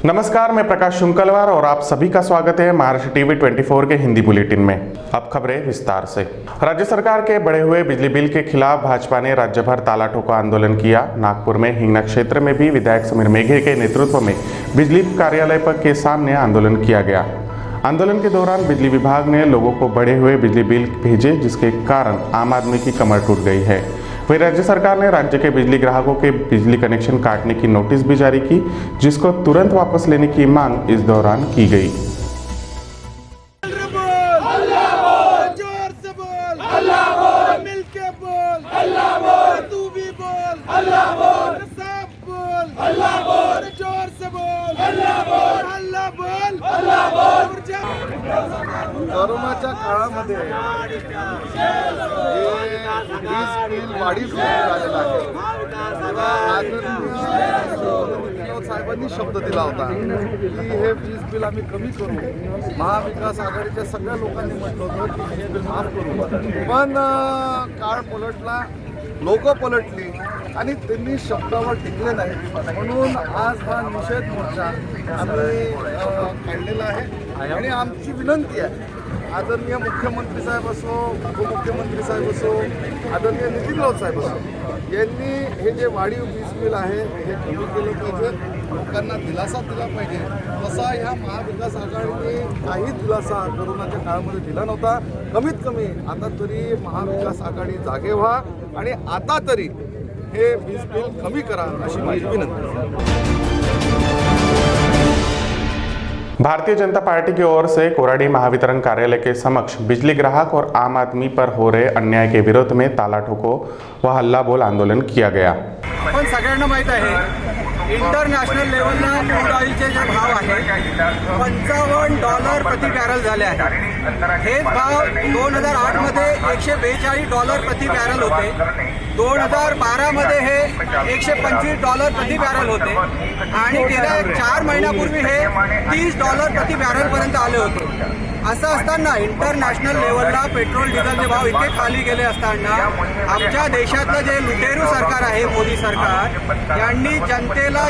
नमस्कार, मैं प्रकाश शुंकलवार और आप सभी का स्वागत है महाराष्ट्र टीवी 24 के हिंदी बुलेटिन में। अब खबरें विस्तार से। राज्य सरकार के बढ़े हुए बिजली बिल के खिलाफ भाजपा ने राज्य भर ताला ठोका आंदोलन किया। नागपुर में हिंगना क्षेत्र में भी विधायक समीर मेघे के नेतृत्व में बिजली कार्यालय के सामने आंदोलन किया गया। आंदोलन के दौरान बिजली विभाग ने लोगों को बढ़े हुए बिजली बिल भेजे, जिसके कारण आम आदमी की कमर टूट गई है। वहीं राज्य सरकार ने राज्य के बिजली ग्राहकों के बिजली कनेक्शन काटने की नोटिस भी जारी की, जिसको तुरंत वापस लेने की मांग इस दौरान की गई। कोरोनाच्या काळामध्ये वीज बिल वाढीव झालेलं आहे। आदरणीय साहेबांनी शब्द दिला होता की हे वीज बिल आम्ही कमी करू। महाविकास आघाडीच्या सगळ्या लोकांनी म्हटलं होतं की वीज बिल माफ करू, पण काळ पलटला, लोक पलटली आणि त्यांनी शब्दावर टिकले नाही, म्हणून आज हा निषेध मोर्चा आम्ही काढलेला आहे। आणि आमची विनंती आहे, आदरणीय मुख्यमंत्री साहेब असो, उपमुख्यमंत्री साहेब असो, आदरणीय नितीन राऊत साहेब असो, यांनी हे जे वाढीव वीज बिल आहे हे कमी केलं पाहिजे, लोकांना दिलासा दिला पाहिजे। तसा ह्या महाविकास आघाडीने काही दिलासा कोरोनाच्या काळामध्ये दिला नव्हता। कमीत कमी आता तरी महाविकास आघाडी जागे व्हा आणि आता तरी हे वीज बिल कमी करा अशी माझी विनंती। भारतीय जनता पार्टी की ओर से कोराडी महावितरण कार्यालय के समक्ष बिजली ग्राहक और आम आदमी पर हो रहे अन्याय के विरोध में ताला ठोको व हल्ला बोल आंदोलन किया गया। पण सगळ्यांना माहीत आहे इंटरनॅशनल लेवलला क्रूड ऑइलचे जे भाव आहेत $55 प्रति बॅरल झाले आहेत। हे भाव 2008 मध्ये $142 प्रति बॅरल होते, 2012 मध्ये हे $125 प्रति बॅरल होते आणि गेल्या 4 महिन्यापूर्वी हे $30 प्रति बॅरल पर्यंत आले होते। असं असताना इंटरनॅशनल लेवलला पेट्रोल डिझेलचे भाव इतके खाली गेले असताना आमच्या देशातलं जे लुटेरू सरकार आहे, मोदी सरकार, यांनी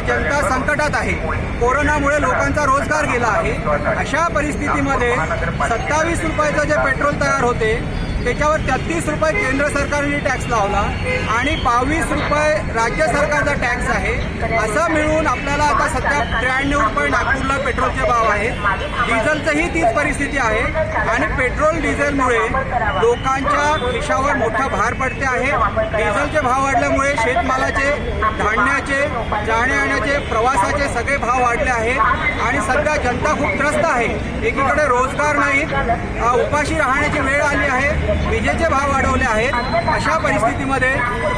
जनता संकटात आहे, कोरोनामुळे लोकांचा रोजगार गेला आहे। अशा परिस्थितीमध्ये 27 रुपयाचं जे पेट्रोल तयार होते त्याच्यावर 33 रुपये केंद्र सरकारने टॅक्स लावला आणि 22 रुपये राज्य सरकारचा टॅक्स आहे। असं मिळून आपल्याला आता सध्या 93 रुपये नागपूरला पेट्रोलचे भाव आहेत। डिझेलचंही तीच परिस्थिती आहे आणि पेट्रोल डिझेलमुळे लोकांच्या खिशावर मोठा भार पडते आहे। डिझेलचे भाव वाढल्यामुळे शेतमालाचे, धान्याचे, जाण्या-येण्याचे, प्रवासाचे सगळे भाव वाढले आहेत आणि सध्या जनता खूप त्रस्त आहे। एकीकडे रोजगार नाहीत, उपाशी राहण्याची वेळ आली आहे, विजेचे भाव वाढवले आहेत। अशा परिस्थितीमध्ये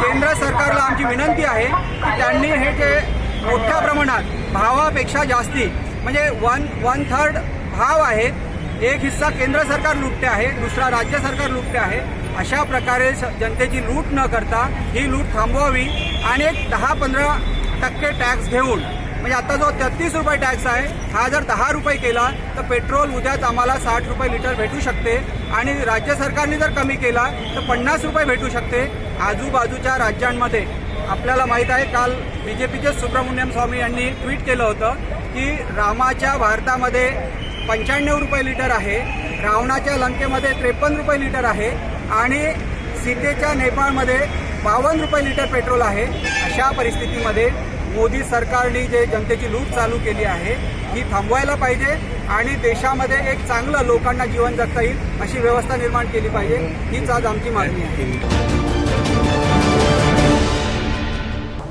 केंद्र सरकारला आमची विनंती आहे की त्यांनी हे जे मोठ्या प्रमाणात भावापेक्षा जास्ती म्हणजे वन थर्ड भाव आहेत, एक हिस्सा केंद्र सरकार लुटते आहे, दुसरा राज्य सरकार लुटते आहे। अशा प्रकारे जनतेची लूट न करता ही लूट थांबवावी आणि एक 10-15% टॅक्स घेऊन, म्हणजे आता जो 33 रुपये टॅक्स आहे हा जर 10 रुपये केला तर पेट्रोल उद्याच आम्हाला 60 रुपये लिटर भेटू शकते आणि राज्य सरकारने जर कमी केला तर 50 रुपये भेटू शकते। आजूबाजूच्या राज्यांमध्ये आपल्याला माहीत आहे, काल बीजेपीचे सुब्रमण्यम स्वामी यांनी ट्विट केलं होतं की रामाच्या भारतामध्ये 95 रुपये लिटर आहे, रावणाच्या लंकेमध्ये 53 रुपये लिटर आहे आणि सीतेच्या नेपाळमध्ये 52 रुपये लिटर पेट्रोल आहे। अशा परिस्थितीमध्ये मोदी सरकारने जे जनतेची लूट चालू केली आहे ही थांबवायला पाहिजे आणि देशामध्ये एक चांगलं लोकांना जीवन जगता येईल अशी व्यवस्था निर्माण केली पाहिजे, हीच आज आमची मागणी आहे।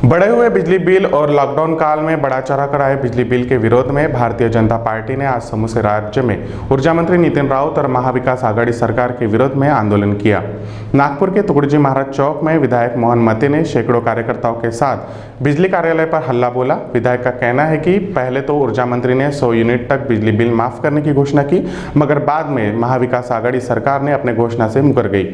बढ़े हुए बिजली बिल और लॉकडाउन काल में बढ़ा चढ़ाकर आए बिजली बिल के विरोध में भारतीय जनता पार्टी ने आज समूचे राज्य में ऊर्जा मंत्री नितिन राउत और महाविकास आघाड़ी सरकार के विरोध में आंदोलन किया। नागपुर के तुकडोजी महाराज चौक में विधायक मोहन मते ने सैकड़ों कार्यकर्ताओं के साथ बिजली कार्यालय पर हल्ला बोला। विधायक का कहना है कि पहले तो ऊर्जा मंत्री ने 100 यूनिट तक बिजली बिल माफ करने की घोषणा की, मगर बाद में महाविकास आघाड़ी सरकार ने अपने घोषणा से मुकर गई।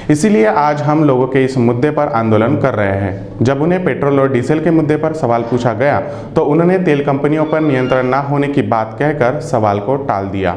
इसीलिए आज हम लोगों के इस मुद्दे पर आंदोलन कर रहे हैं। जब उन्हें पेट्रोल और डीजल के मुद्दे पर सवाल पूछा गया तो उन्होंने तेल कंपनियों पर नियंत्रण न होने की बात कहकर सवाल को टाल दिया।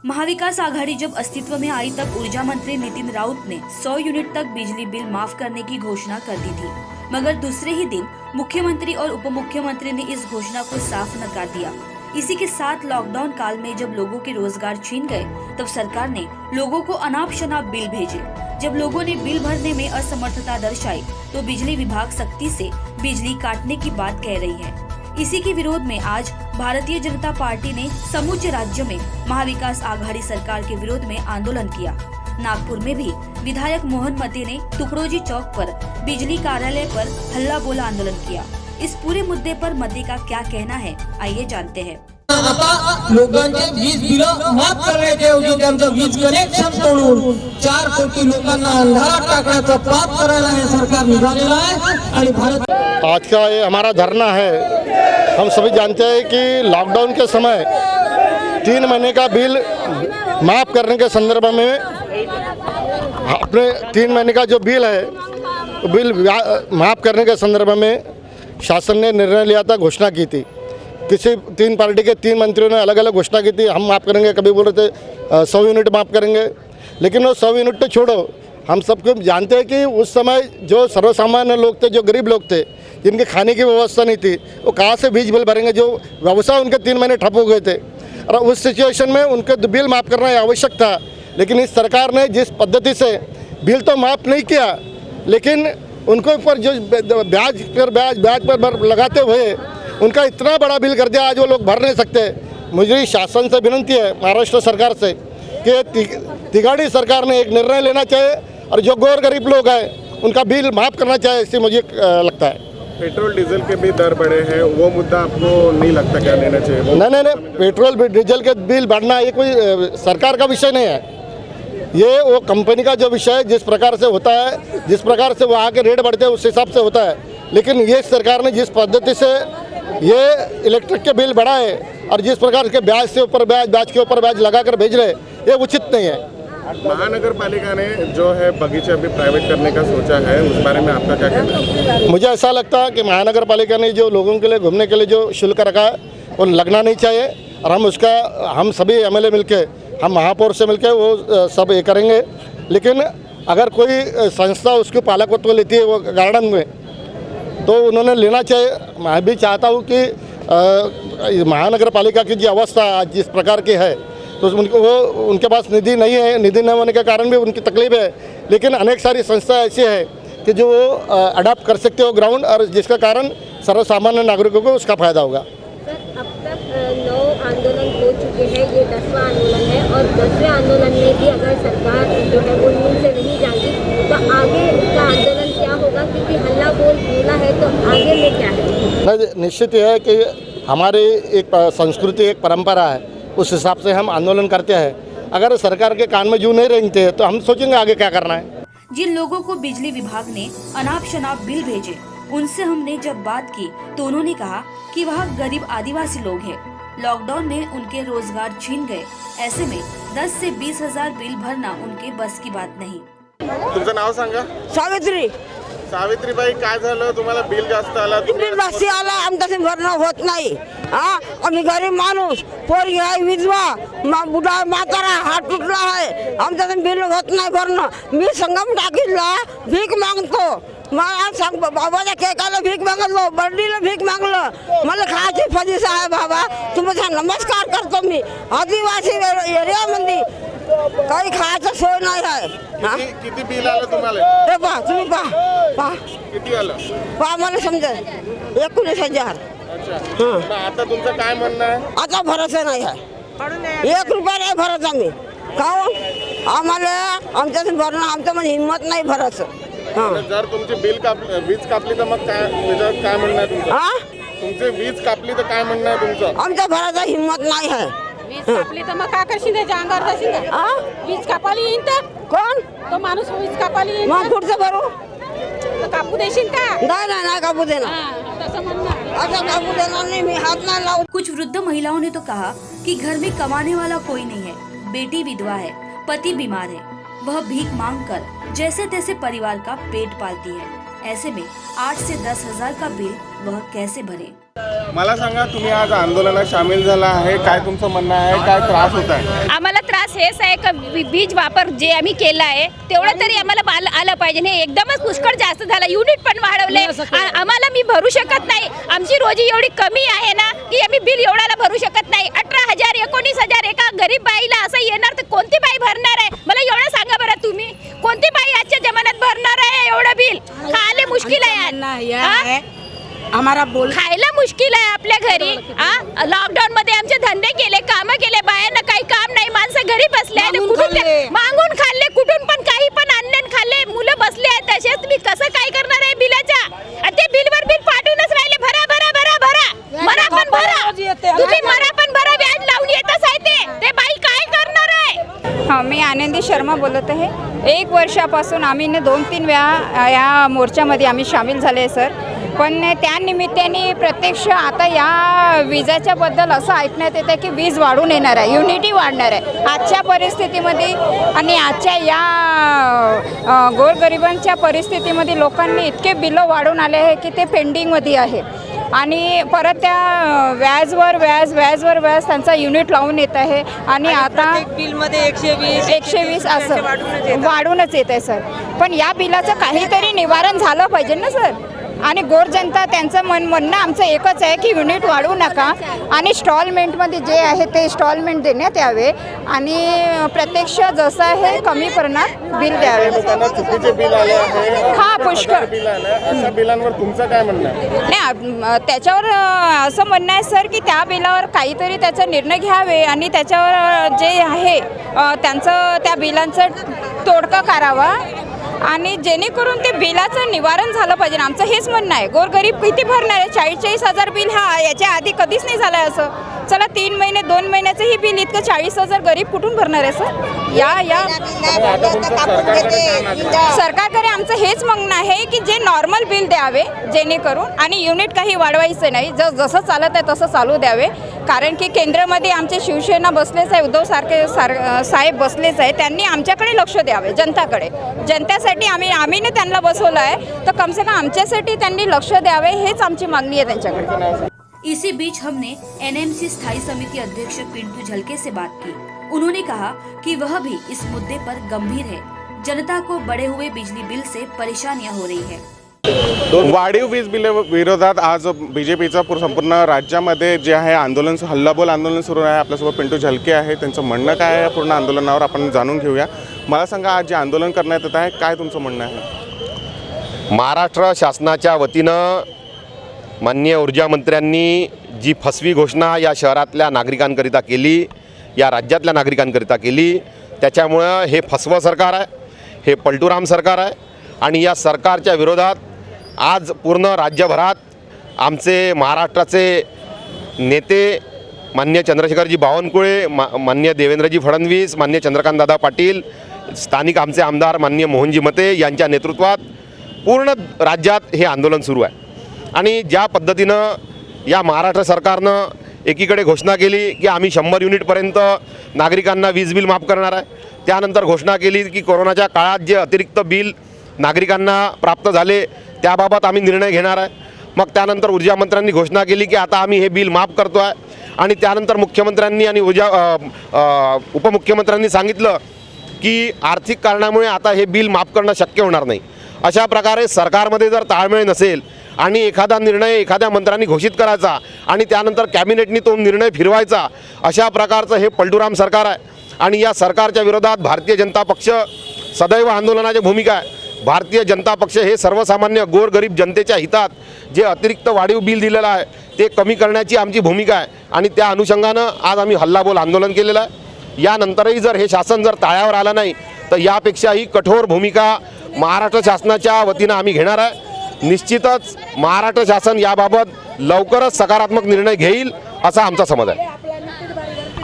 महाविकास आघाड़ी जब अस्तित्व में आई तब ऊर्जा मंत्री नितिन राउत ने 100 यूनिट तक बिजली बिल माफ करने की घोषणा कर दी थी, मगर दूसरे ही दिन मुख्यमंत्री और उप मुख्यमंत्री ने इस घोषणा को साफ नकार दिया। इसी के साथ लॉकडाउन काल में जब लोगों के रोजगार छीन गए तब सरकार ने लोगों को अनाप शनाप बिल भेजे। जब लोगों ने बिल भरने में असमर्थता दर्शाई तो बिजली विभाग सख्ती से बिजली काटने की बात कह रही है। इसी के विरोध में आज भारतीय जनता पार्टी ने समूचे राज्य में महाविकास आघाड़ी सरकार के विरोध में आंदोलन किया। नागपुर में भी विधायक मोहन मते ने तुकडोजी चौक पर बिजली कार्यालय पर हल्ला बोला आंदोलन किया। इस पूरे मुद्दे पर मते का क्या कहना है, आइए जानते हैं। आता लोकांचे वीज बिल माफ करण्याचे ऐवजी त्यांचं वीज कनेक्शन तोडून 4 कोटी लोकांना अंधारात टाकण्याचा पाप करायला हे सरकार निघालेलं आहे। आणि भारत आज का ये हमारा धरना है। हम सभी जानते हैं कि लॉकडाउन के समय 3 महीने का बिल माफ़ करने के संदर्भ में अपने 3 महीने का जो बिल है बिल माफ़ करने के संदर्भ में शासन ने निर्णय लिया था, घोषणा की थी। किसी 3 पार्टी के 3 मंत्रियों ने अलग अलग घोषणा की थी, हम माफ़ करेंगे, कभी बोल रहे थे 100 यूनिट माफ़ करेंगे। लेकिन वो 100 यूनिट तो छोड़ो, हम सबको जानते हैं कि उस समय जो सर्वसामान्य लोग थे, जो गरीब लोग थे, जिनके खाने की व्यवस्था नहीं थी, वो कहाँ से बीज बिल भरेंगे। जो व्यवसाय उनके 3 महीने ठप हो गए थे और उस सिचुएशन में उनके बिल माफ़ करना आवश्यक था। लेकिन इस सरकार ने जिस पद्धति से बिल तो माफ़ नहीं किया, लेकिन उनके ऊपर जो ब्याज पर लगाते हुए उनका इतना बड़ा बिल कर दिया, आज वो लोग भर नहीं सकते। मुझे शासन से विनती है, महाराष्ट्र सरकार से, कि तिगाड़ी सरकार ने एक निर्णय लेना चाहिए और जो गौर गरीब लोग हैं उनका बिल माफ़ करना चाहिए, इससे मुझे लगता है। पेट्रोल डीजल के भी दर बढ़े हैं, वो मुद्दा आपको नहीं लगता क्या लेना चाहिए? नहीं, पेट्रोल डीजल के बिल बढ़ना ये कोई सरकार का विषय नहीं है, ये वो कंपनी का जो विषय है। जिस प्रकार से होता है, जिस प्रकार से वहाँ के रेट बढ़ते हैं उस हिसाब से होता है। लेकिन ये सरकार ने जिस पद्धति से ये इलेक्ट्रिक के बिल बढ़ाए और जिस प्रकार के ब्याज से ऊपर ब्याज के ऊपर ब्याज लगाकर भेज रहे, ये उचित नहीं है। महानगर पालिका ने जो है बगीचे अभी प्राइवेट करने का सोचा है, उस बारे में आपका क्या कहना है? मुझे ऐसा लगता है कि महानगर पालिका ने जो लोगों के लिए घूमने के लिए जो शुल्क रखा है वो लगना नहीं चाहिए और हम सभी MLA मिलके, हम महापौर से मिलके वो सब ये करेंगे। लेकिन अगर कोई संस्था उसके पालकत्व लेती है वो गार्डन में, तो उन्होंने लेना चाहिए। मैं भी चाहता हूँ कि महानगर पालिका की जो अवस्था आज जिस प्रकार की है, तो उनके पास निधि नहीं है, निधि न होने के कारण भी उनकी तकलीफ है। लेकिन अनेक सारी संस्था ऐसी है कि जो अडाप्ट कर सकते हो ग्राउंड, और जिसका कारण सर्वसामान्य नागरिकों को उसका फायदा होगा। सर, अब तक 9 आंदोलन हो चुके हैं, ये 10वां आंदोलन है और 10वें आंदोलन में भी अगर सरकार जो है वो नींद से नहीं जागी तो आगे उसका आंदोलन क्या होगा? क्योंकि हल्ला बोला है तो आगे में क्या है? निश्चित है कि हमारी एक संस्कृति, एक परंपरा है, उस हिसाब से हम आंदोलन करते हैं। अगर सरकार के कान में जू नहीं रेंगते तो हम सोचेंगे आगे क्या करना है। जिन लोगों को बिजली विभाग ने अनाप शनाप बिल भेजे, उनसे हमने जब बात की तो उन्होंने कहा कि वह गरीब आदिवासी लोग हैं, लॉकडाउन में उनके रोजगार छीन गए, ऐसे में 10 से 20 हजार बिल भरना उनके बस की बात नहीं। तुमचं नाव सांगा। सावित्रीबाई, काय झालं? तुम्हाला बिल जास्त आला? बिल जास्ती आला, आमचं भरणं होत नाही। आम्ही गरीब माणूस, पोरगी आहे, विधवा, बुढा म्हातारा, हात तुटला आहे, आमचं बिल होत नाही भरणं। मी संगम टाकीला भीक मागतो, मला सांग बाबाच्या केकाला भीक मागलो, बर्डीला भीक मागलं, मला खायची फजिस आहे बाबा, तुमचा नमस्कार करतो मी। आदिवासी एरियामध्ये काही खायचं सोय नाही आहे। किती बिल आलं तुम्हाला? हे पहा, तुम्ही पहा किती आलं? पहा, मला समजा 19,000। अच्छा, आता तुमचं काय म्हणणं आहे? आता भरोसा नाही आहे, 1 रुपया नाही भरत आम्ही। काहून? आम्हाला आमच्यातून भरणं, आमचं म्हणजे हिंमत नाही भरायचं। जर तुमची वीज कापली तर मग काय म्हणणं आहे तुमचं? तुमची वीज कापली तर काय म्हणणं आहे तुमचं? आमच्या भराचा हिंमत नाही आहे। वीज कापली तर मग का करशील? त्याच्या अंगावर जाशील का? वीज कापाली येईन तर कोण? तो माणूस वीज कापाली येईन मग पुढचं भरू? तर कापू देशील का? नाही कापू देणार, तसं म्हणणं आता कापू देणार नाही, मी हात नाही लावू। कुछ वृद्ध महिलाओं ने तो कहा कि घर में कमाने वाला कोई नहीं है, बेटी विधवा है, पति बीमार है, वह भीख मांगकर जैसे तैसे परिवार का पेट पालती है, ऐसे में 8 से 10 हजार का बिल वह कैसे भरे? मला सांगा, तुम्ही आज आंदोलनात सामील झाला आहे, काय तुमचं म्हणणं आहे? काय त्रास होत आहे? आम्हाला त्रास बस हेच आहे का वीज वापर जे आम्ही केला आहे तेवढं तरी आम्हाला आलं पाहिजे. हे एकदमच पुष्कळ जास्त झालं. युनिट पण वाढवले. आम्हाला मी भरू शकत नाही. आमची रोजी एवढी कमी आहे ना की आम्ही बिल एवढ्याला भरू शकत नाही. 18,000 19,000 एका गरीब बाईला असं येणार तर कोणती बाई भरणार आहे? मला एवढं सांगा बरं तुम्ही, कोणती बाई आजच्या जमान्यात भरणार आहे एवढं बिल? खायला मुश्किल आहे. हमारा बोल खायला मुश्किल आहे आपल्या घरी. लॉकडाऊन मध्ये आमचे धंदे केले, काम केले, बायांना काही काम नाही, माणसं घरी बसले आहेत. मागून खाल्ले, कुठून पण काही पण आणून खाल्ले, मुलं बसले आहेत तसेच. मी कसं काय करणार आहे बिलाच्या? ते बिलवर बिल पाठवूनच राहिले. भरा भरा भरा भरा, मरा पण भरा, तुम्ही मरा पण भरा, व्याज लावून येतच आहे ते बाई काय करणार आहे? हां, मी आनंदी शर्मा बोलत आहे. 1 वर्षापासून आम्ही 2-3 वेळा या मोर्चामध्ये आम्ही सामील झाले सर. पण त्या निमित्ताने प्रत्यक्ष आता या विजाच्या बद्दल असं ऐकण्यात येतं की वीज वाढून येणार आहे, युनिटी वाढणार आहे आजच्या परिस्थितीमध्ये. आणि आजच्या या गोरगरिबांच्या परिस्थितीमध्ये लोकांनी इतके बिलं वाढून आले आहे की ते पेंडिंगमध्ये आहे. आणि परत त्या व्याजवर व्याज त्यांचा युनिट लावून येत आहे. आणि आता बिलमध्ये 120 असं वाढूनच येत आहे सर. पण या बिलाचं काहीतरी निवारण झालं पाहिजे ना सर. आणि गोरजनता त्यांचं म्हणणं आमचं एकच आहे की युनिट वाढवू नका आणि स्टॉलमेंटमध्ये जे आहे ते स्टॉलमेंट देण्यात यावे आणि प्रत्यक्ष जसं आहे कमी प्रमाणात बिल द्यावे. चुकीचे बिल आले आहे. हां, पुष्कळ बिल आलं आहे. अशा बिलांवर तुमचं काय म्हणणं आहे? नाही, त्याच्यावर असं म्हणणं आहे सर की त्या बिलावर काहीतरी त्याचा निर्णय घ्यावे आणि त्याच्यावर जे आहे त्यांचं त्या बिलांचं तोडगा करावा आणि जेणेकरून ते बिलाचं निवारण झालं पाहिजे. आमचं हेच म्हणणं आहे. गोरगरीब किती भरणार आहे? 40,000 बिल हा याच्या आधी कधीच नाही झालं आहे असं. चला 3 महिने 2 महिन्याचंही बिल इतकं 40,000 गरीब कुठून भरणार आहे सर? या सरकारकडे आमचं हेच म्हणणं आहे की जे नॉर्मल बिल द्यावे जेणेकरून आणि युनिट काही वाढवायचं नाही. जसं चालत आहे तसं चालू द्यावे. कारण की केंद्रामध्ये आमचे शिवसेना बसलेच आहे, उद्धव साहेब बसलेच आहे. त्यांनी आमच्याकडे लक्ष द्यावे, जनताकडे. जनतेसाठी आम्ही त्यांना बसवलं आहे तर कम से कम आमच्यासाठी त्यांनी लक्ष द्यावे हेच आमची मागणी आहे त्यांच्याकडे. इसी बीच हमने एनएमसी स्थायी समिति अध्यक्ष पिंटू झलके से बात की. उन्होंने कहा कि वह भी इस मुद्दे पर गंभीर है. जनता को बढ़े हुए बिजली बिल से परेशानियां हो रही है. वाढीव वीज बिल विरोधात आज बीजेपीचं संपूर्ण राज्यामध्ये जे आहे आंदोलन, हल्लाबोल आंदोलन सुरू आहे. आपल्यासोबत पिंटू झलके आहे. त्यांचं म्हणणं काय आहे पूर्ण आंदोलनावर आपण जाणून घेऊया. मला सांगा, आज जे आंदोलन करण्यात येत आहे काय तुमचं म्हणणं आहे? महाराष्ट्र शासनाच्या वतीनं माननीय ऊर्जामंत्र्यांनी जी फसवी घोषणा या शहरातल्या नागरिकांकरिता केली, या राज्यातल्या नागरिकांकरिता केली, त्याच्यामुळं हे फसवं सरकार आहे, हे पलटूराम सरकार आहे. आणि या सरकारच्या विरोधात आज पूर्ण राज्यभरात आमचे महाराष्ट्राचे नेते माननीय चंद्रशेखरजी बावनकुळे, माननीय देवेंद्रजी फडणवीस, माननीय चंद्रकांतदादा पाटील, स्थानिक आमचे आमदार माननीय मोहनजी मते यांच्या नेतृत्वात पूर्ण राज्यात हे आंदोलन सुरू आहे. आणि ज्या पद्धतीनं या महाराष्ट्र सरकारनं एकीकडे घोषणा केली की आम्ही 100 युनिटपर्यंत नागरिकांना वीज बिल माफ करणार आहे, त्यानंतर घोषणा केली की कोरोनाच्या काळात जे अतिरिक्त बिल नागरिकांना प्राप्त झाले त्याबाबत आम्ही निर्णय घेणार आहे. मग त्यानंतर ऊर्जामंत्र्यांनी घोषणा केली की आता आम्ही हे बिल माफ करतो आहे. आणि त्यानंतर मुख्यमंत्र्यांनी आणि उपमुख्यमंत्र्यांनी सांगितलं की आर्थिक कारणामुळे आता हे बिल माफ करणं शक्य होणार नाही. अशा प्रकारे सरकारमध्ये जर ताळमेळ नसेल आणि एखादा निर्णय एखाद्या मंत्र्यांनी घोषित करायचा आणि त्यानंतर कॅबिनेटनी तो निर्णय फिरवायचा, अशा प्रकारचं हे पलटूराम सरकार आहे. आणि या सरकारच्या विरोधात भारतीय जनता पक्ष सदैव आंदोलनाची भूमिका आहे. भारतीय जनता पक्ष हे सर्वसामान्य गोरगरीब जनतेच्या हितात जे अतिरिक्त वाढीव बिल दिलेलं आहे ते कमी करण्याची आमची भूमिका आहे. आणि त्या अनुषंगानं आज आम्ही हल्लाबोल आंदोलन केलेलं आहे. यानंतरही जर हे शासन जर ताळ्यावर आलं नाही तर यापेक्षाही कठोर भूमिका महाराष्ट्र शासनाच्या वतीनं आम्ही घेणार आहे. निश्चितच महाराष्ट्र शासन याबाबत लवकरच सकारात्मक निर्णय घेईल असा आमचा समज आहे.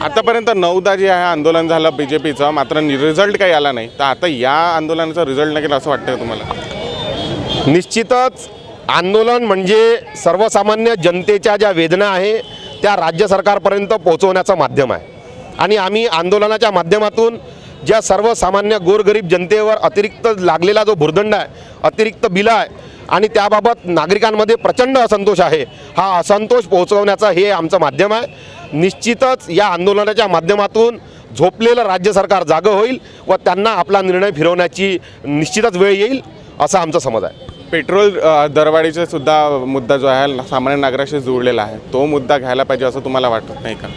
आतापर्यंत 9दा जे आहे आंदोलन झालं बीजेपीचं, मात्र रिझल्ट काही आला नाही. तर आता या आंदोलनाचा रिझल्ट नक्की असं वाटतं तुम्हाला? निश्चितच आंदोलन म्हणजे सर्वसामान्य जनतेच्या ज्या वेदना आहे त्या राज्य सरकारपर्यंत पोहोचवण्याचं माध्यम आहे. आणि आम्ही आंदोलनाच्या माध्यमातून ज्या सर्वसामान्य गोरगरीब जनतेवर अतिरिक्त लागलेला जो भुर्दंड आहे, अतिरिक्त बिल आहे आणि त्याबाबत नागरिकांमध्ये प्रचंड असंतोष आहे, हा असंतोष पोहोचवण्याचं हे आमचं माध्यम आहे. निश्चितच या आंदोलनाच्या माध्यमातून झोपलेलं राज्य सरकार जागं होईल व त्यांना आपला निर्णय फिरवण्याची निश्चितच वेळ येईल असा आमचा समज आहे. पेट्रोल दरवाढीचा सुद्धा मुद्दा जो आहे सामान्य नागरिकाशी जोडलेला आहे, तो मुद्दा घ्यायला पाहिजे असं तुम्हाला वाटत नाही का?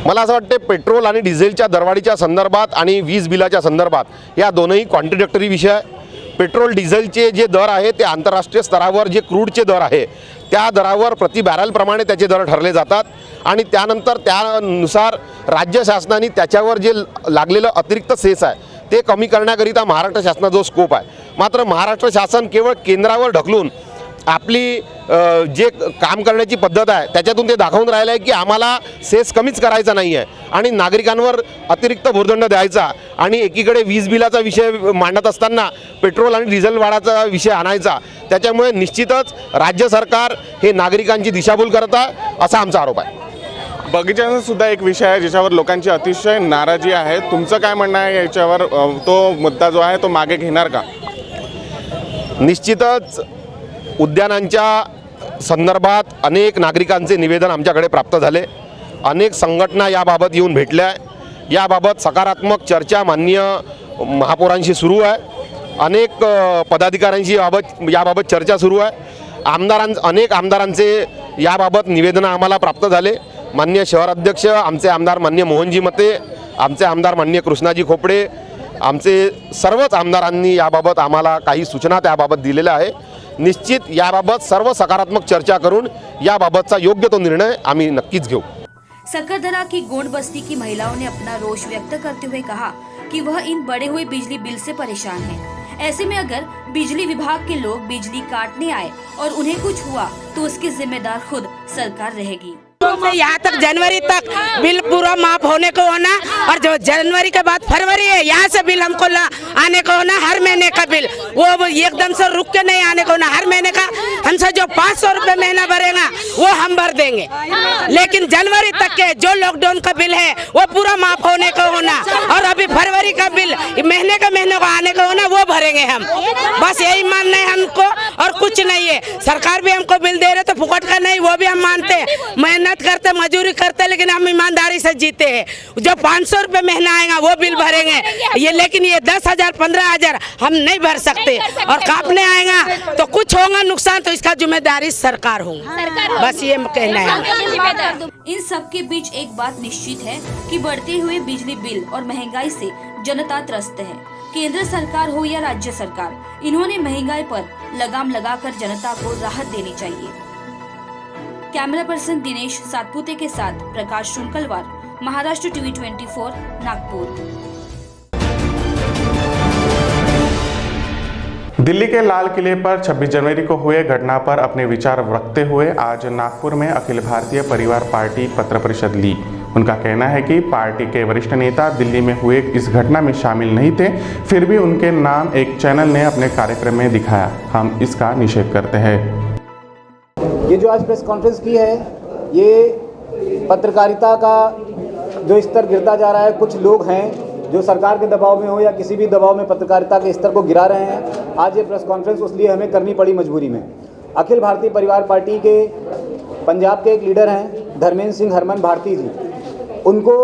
मला असं वाटते पेट्रोल आणि डिझेलच्या दरवाढीच्या संदर्भात आणि वीज बिलाच्या संदर्भात या दोनही कॉन्ट्रडिक्टरी विषय आहे. पेट्रोल डिझेलचे जे दर आहे ते आंतरराष्ट्रीय स्तरावर जे क्रूडचे दर आहे त्या दरावर प्रति बॅरलप्रमाणे त्याचे दर ठरले जातात आणि त्यानंतर त्यानुसार राज्य शासनाने त्याच्यावर जे लागलेलं अतिरिक्त सेस आहे ते कमी करण्याकरिता महाराष्ट्र शासनाचा जो स्कोप आहे, मात्र महाराष्ट्र शासन केवळ केंद्रावर ढकलून आपली जे काम करण्याची पद्धत आहे त्याच्यातून ते दाखवून राहिलं आहे की आम्हाला सेस कमीच करायचा नाही आहे आणि नागरिकांवर अतिरिक्त भुर्दंड द्यायचा आणि एकीकडे वीज बिलाचा विषय मांडत असताना पेट्रोल आणि डिझेल वाढाचा विषय आणायचा. त्याच्यामुळे निश्चितच राज्य सरकार हे नागरिकांची दिशाभूल करत आहे असा आमचा आरोप आहे. बगीचाचा सुद्धा एक विषय आहे ज्याच्यावर लोकांची अतिशय नाराजी आहे. तुमचं काय म्हणणं आहे याच्यावर? तो मुद्दा जो आहे तो मागे घेणार का? निश्चितच उद्यानांच्या संदर्भात अनेक नागरिकांचे निवेदन आमच्याकडे प्राप्त झाले. अनेक संघटना याबाबत येऊन भेटल्या. याबाबत सकारात्मक चर्चा माननीय महापौरांशी सुरू आहे. अनेक पदाधिकाऱ्यांशी याबाबत चर्चा सुरू आहे. अनेक आमदारांचे याबाबत निवेदनं आम्हाला प्राप्त झाले. माननीय शहर अध्यक्ष आमचे आमदार माननीय मोहनजी मते, आमचे आमदार माननीय कृष्णाजी खोपडे, आमचे सर्वच आमदारांनी याबाबत आम्हाला काही सूचना त्याबाबत दिलेल्या आहे. निश्चित याबाबत सर्व सकारात्मक चर्चा करून याबाबतचा योग्य तो निर्णय आम्ही नक्कीच घेऊ. सकरदरा की गोंड बस्ती की महिलाओं ने अपना रोष व्यक्त करते हुए कहा कि वह इन बढ़े हुए बिजली बिल से परेशान हैं। ऐसे में अगर बिजली विभाग के लोग बिजली काटने आए और उन्हें कुछ हुआ तो उसकी जिम्मेदार खुद सरकार रहेगी। यहाँ तक जनवरी तक बिल पूरा माफ होने को होना और जो जनवरी के बाद फरवरी है यहाँ से बिल हमको आने को होना, हर महीने का बिल वो एकदम से रुक के नहीं आने को होना। हर महीने का हमसे जो 500 रुपए महीना भरेगा वो हम भर देंगे, लेकिन जनवरी तक के जो लॉकडाउन का बिल है वो पूरा माफ होने को होना और अभी फरवरी का बिल महीने को आने को होना वो भरेंगे हम। बस यही मानना है हमको और कुछ नहीं है। सरकार भी हमको बिल दे रहे तो फुकट का नहीं, वो भी हम मानते हैं। मेहनत करते मजदूरी करते लेकिन हम ईमानदारी से जीते हैं। जो 500 रुपए महीना आएगा वो बिल भरेंगे ये, लेकिन ये 10,000 15,000 हम नहीं भर सकते और काटने आएगा तो कुछ होगा नुकसान तो इसका जिम्मेदारी सरकार होगा। बस ये कहना है। इन सब के बीच एक बात निश्चित है कि बढ़ते हुए बिजली बिल और महंगाई से जनता त्रस्त है। केंद्र सरकार हो या राज्य सरकार, इन्होंने महंगाई पर लगाम लगाकर जनता को राहत देनी चाहिए। कैमरा पर्सन दिनेश सातपुते के साथ प्रकाश शुंकलवार, महाराष्ट्र टीवी 24, नागपुर। दिल्ली के लाल किले पर 26 जनवरी को हुए घटना पर अपने विचार रखते हुए आज नागपुर में अखिल भारतीय परिवार पार्टी पत्र परिषद ली। उनका कहना है कि पार्टी के वरिष्ठ नेता दिल्ली में हुए इस घटना में शामिल नहीं थे, फिर भी उनके नाम एक चैनल ने अपने कार्यक्रम में दिखाया। हम इसका निषेध करते हैं। ये जो आज प्रेस कॉन्फ्रेंस की है ये पत्रकारिता का जो स्तर गिरता जा रहा है, कुछ लोग हैं जो सरकार के दबाव में हो या किसी भी दबाव में पत्रकारिता के स्तर को गिरा रहे हैं। आज ये प्रेस कॉन्फ्रेंस उसलिए हमें करनी पड़ी मजबूरी में। अखिल भारतीय परिवार पार्टी के पंजाब के एक लीडर हैं धर्मेंद्र सिंह हरमन भारती जी, उनको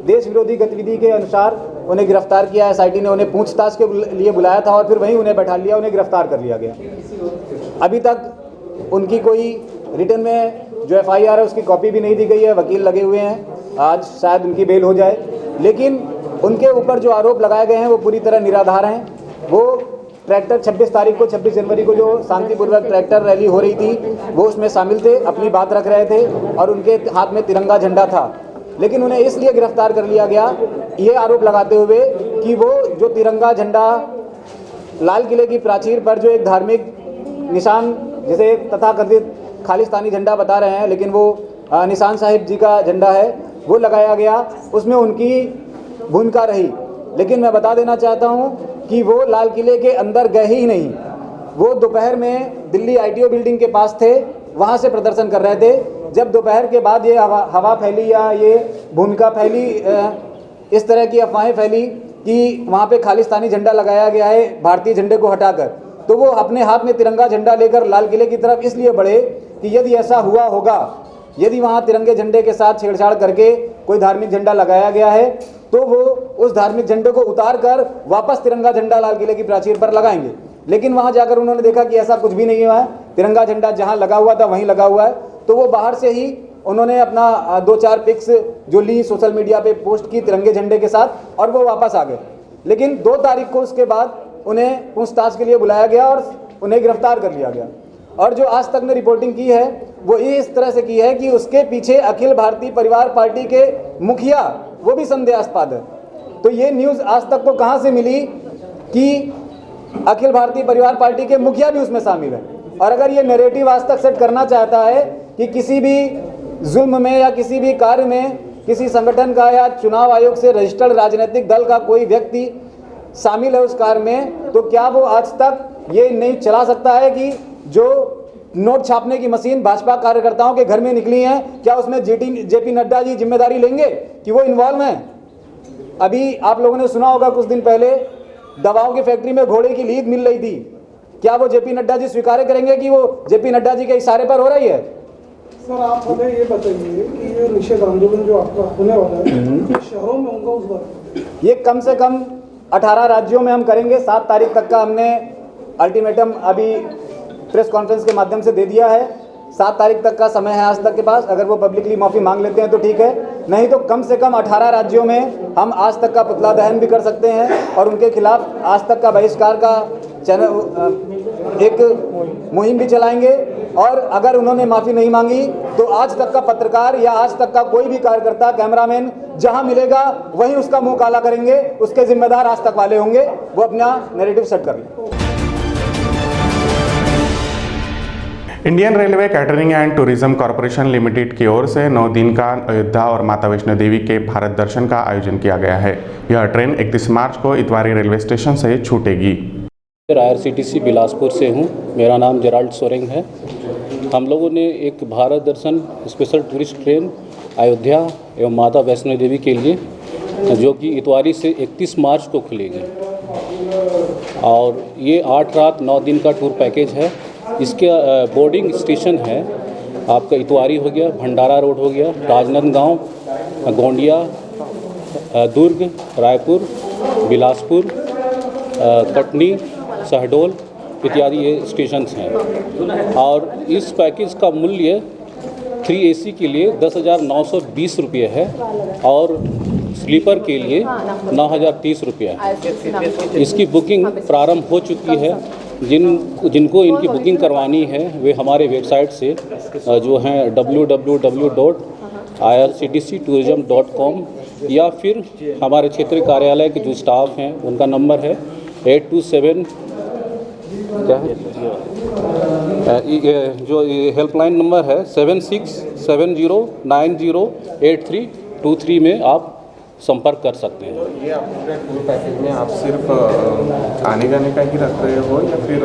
देश विरोधी गतिविधि के अनुसार उन्हें गिरफ्तार किया। SIT ने उन्हें पूछताछ के लिए बुलाया था और फिर वहीं उन्हें बैठा लिया, उन्हें गिरफ्तार कर लिया गया। अभी तक उनकी कोई रिटर्न में जो FIR है उसकी कॉपी भी नहीं दी गई है। वकील लगे हुए हैं, आज शायद उनकी बेल हो जाए, लेकिन उनके ऊपर जो आरोप लगाए गए हैं वो पूरी तरह निराधार हैं। वो ट्रैक्टर 26 जनवरी को जो शांतिपूर्वक ट्रैक्टर रैली हो रही थी वो उसमें शामिल थे, अपनी बात रख रहे थे और उनके हाथ में तिरंगा झंडा था, लेकिन उन्हें इसलिए गिरफ्तार कर लिया गया ये आरोप लगाते हुए कि वो जो तिरंगा झंडा लाल किले की प्राचीर पर जो एक धार्मिक निशान जिसे तथाकथित खालिस्तानी झंडा बता रहे हैं, लेकिन वो निशान साहिब जी का झंडा है, वो लगाया गया, उसमें उनकी भूमिका रही। लेकिन मैं बता देना चाहता हूँ कि वो लाल किले के अंदर गए ही नहीं। वो दोपहर में दिल्ली ITO बिल्डिंग के पास थे, वहाँ से प्रदर्शन कर रहे थे। जब दोपहर के बाद ये हवा फैली या ये भूमिका फैली, इस तरह की अफवाहें फैली कि वहाँ पे खालिस्तानी झंडा लगाया गया है भारतीय झंडे को हटाकर, तो वो अपने हाथ में तिरंगा झंडा लेकर लाल किले की तरफ इसलिए बढ़े कि यदि ऐसा हुआ होगा, यदि वहाँ तिरंगे झंडे के साथ छेड़छाड़ करके कोई धार्मिक झंडा लगाया गया है तो वो उस धार्मिक झंडे को उतार कर वापस तिरंगा झंडा लाल किले की प्राचीर पर लगाएंगे। लेकिन वहाँ जाकर उन्होंने देखा कि ऐसा कुछ भी नहीं हुआ है, तिरंगा झंडा जहाँ लगा हुआ था वहीं लगा हुआ है। तो वो बाहर से ही उन्होंने अपना 2-4 पिक्स जो ली सोशल मीडिया पे पोस्ट की तिरंगे झंडे के साथ और वो वापस आ गए। लेकिन 2 तारीख को उसके बाद उन्हें पूछताछ के लिए बुलाया गया और उन्हें गिरफ्तार कर लिया गया। और जो आज तक ने रिपोर्टिंग की है वो ये इस तरह से की है कि उसके पीछे अखिल भारतीय परिवार पार्टी के मुखिया वो भी संदेहास्पद है। तो ये न्यूज़ आज तक को कहाँ से मिली कि अखिल भारतीय परिवार पार्टी के मुखिया भी उसमें शामिल है। और अगर ये नैरेटिव आज तक सेट करना चाहता है कि किसी भी जुल्म में या किसी भी कार्य में किसी संगठन का या चुनाव आयोग से रजिस्टर्ड राजनीतिक दल का कोई व्यक्ति शामिल है उस कार्य में, तो क्या वो आज तक ये नहीं चला सकता है कि जो नोट छापने की मशीन भाजपा कार्यकर्ताओं के घर में निकली है, क्या उसमें जेपी नड्डा जी जिम्मेदारी लेंगे कि वो इन्वॉल्व हैं? अभी आप लोगों ने सुना होगा कुछ दिन पहले दवाओं की फैक्ट्री में घोड़े की लीद मिल रही थी, क्या वो जेपी नड्डा जी स्वीकार करेंगे कि वो जेपी नड्डा जी के इशारे पर हो रही है? सर आप हमें ये बताइए कि ये निषेध आंदोलन जो आपका होने वाला है ये शहरों में होगा उस बार? ये कम से कम 18 राज्यों में हम करेंगे। 7 तारीख तक का हमने अल्टीमेटम अभी प्रेस कॉन्फ्रेंस के माध्यम से दे दिया है। 7 तारीख तक का समय है आज तक के पास। अगर वो पब्लिकली माफ़ी मांग लेते हैं तो ठीक है, नहीं तो कम से कम 18 राज्यों में हम आज तक का पुतला दहन भी कर सकते हैं और उनके खिलाफ आज तक का बहिष्कार का चैनल एक मुहिम भी चलाएंगे। और अगर उन्होंने माफ़ी नहीं मांगी तो आज तक का पत्रकार या आज तक का कोई भी कार्यकर्ता, कैमरामैन जहां मिलेगा वहीं उसका मुंह काला करेंगे। उसके जिम्मेदार आज तक वाले होंगे, वो अपना नैरेटिव सेट कर लें। Indian railway catering end tourism corporation limited की ओर से 9 दिन का अयोध्या और माता वैष्णो देवी के भारत दर्शन का आयोजन किया गया है। यह ट्रेन 31 मार्च को इतवारी रेलवे स्टेशन से छूटेगी। IRCTC बिलासपुर से हूँ। मेरा नाम जेराल्ड सोरेंग है। हम लोगों ने एक भारत दर्शन स्पेशल टूरिस्ट ट्रेन अयोध्या एवं माता वैष्णो देवी के लिए, जो कि इतवारी से 31 मार्च को खुलेगी, और ये 8 रात 9 दिन का टूर पैकेज है। इसके बोर्डिंग स्टेशन है आपका इतवारी हो गया, भंडारा रोड हो गया, राजनांदगांव, गोंडिया, दुर्ग, रायपुर, बिलासपुर, कटनी, शहडोल इत्यादि ये स्टेशंस हैं। और इस पैकेज का मूल्य 3 AC के लिए 10,920 रुपये है और स्लीपर के लिए 9,030 रुपये है। इसकी बुकिंग प्रारंभ हो चुकी है। जिनको इनकी बुकिंग करवानी है वे हमारे वेबसाइट से जो हैं www.irctctourism.com या फिर हमारे क्षेत्रीय कार्यालय के जो स्टाफ हैं उनका नंबर है 827 क्या है जो हेल्पलाइन नंबर है 7670908323 में आप संपर्क कर सकते हैं। ये आपके टूर पैकेज में आप सिर्फ आने जाने का ही रख रहे हो या फिर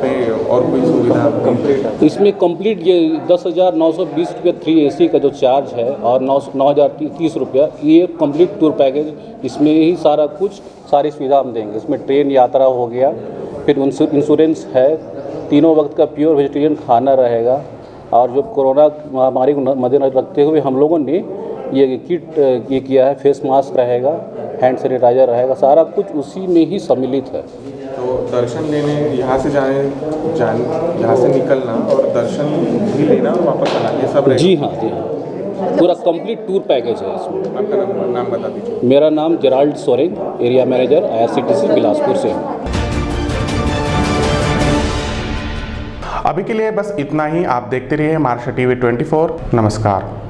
पे और कोई सुविधा कंप्लीट? इसमें कंप्लीट ये 10,920 रुपये 3 AC का जो चार्ज है और 9,030 रुपया ये कंप्लीट टूर पैकेज, इसमें ही सारा कुछ सारी सुविधा हम देंगे। इसमें ट्रेन यात्रा हो गया, फिर इंश्योरेंस है, तीनों वक्त का प्योर वेजिटेरियन खाना रहेगा, और जो कोरोना महामारी को मद्देनजर रखते हुए हम लोगों ने ये किट ये किया है, फेस मास्क रहेगा, हैंड सैनिटाइजर रहेगा, सारा कुछ उसी में ही सम्मिलित है। तो दर्शन लेने यहाँ से यहाँ से निकलना और दर्शन भी लेना और वापस आना ये सब? जी हाँ, जी हाँ, पूरा कंप्लीट टूर पैकेज है इसमें। आपका नाम बता दीजिए। मेरा नाम Gerald Soreng, area manager IRCTC Bilaspur से हूँ। अभी के लिए बस इतना ही। आप देखते रहिए महाराष्ट्र TV 24। नमस्कार।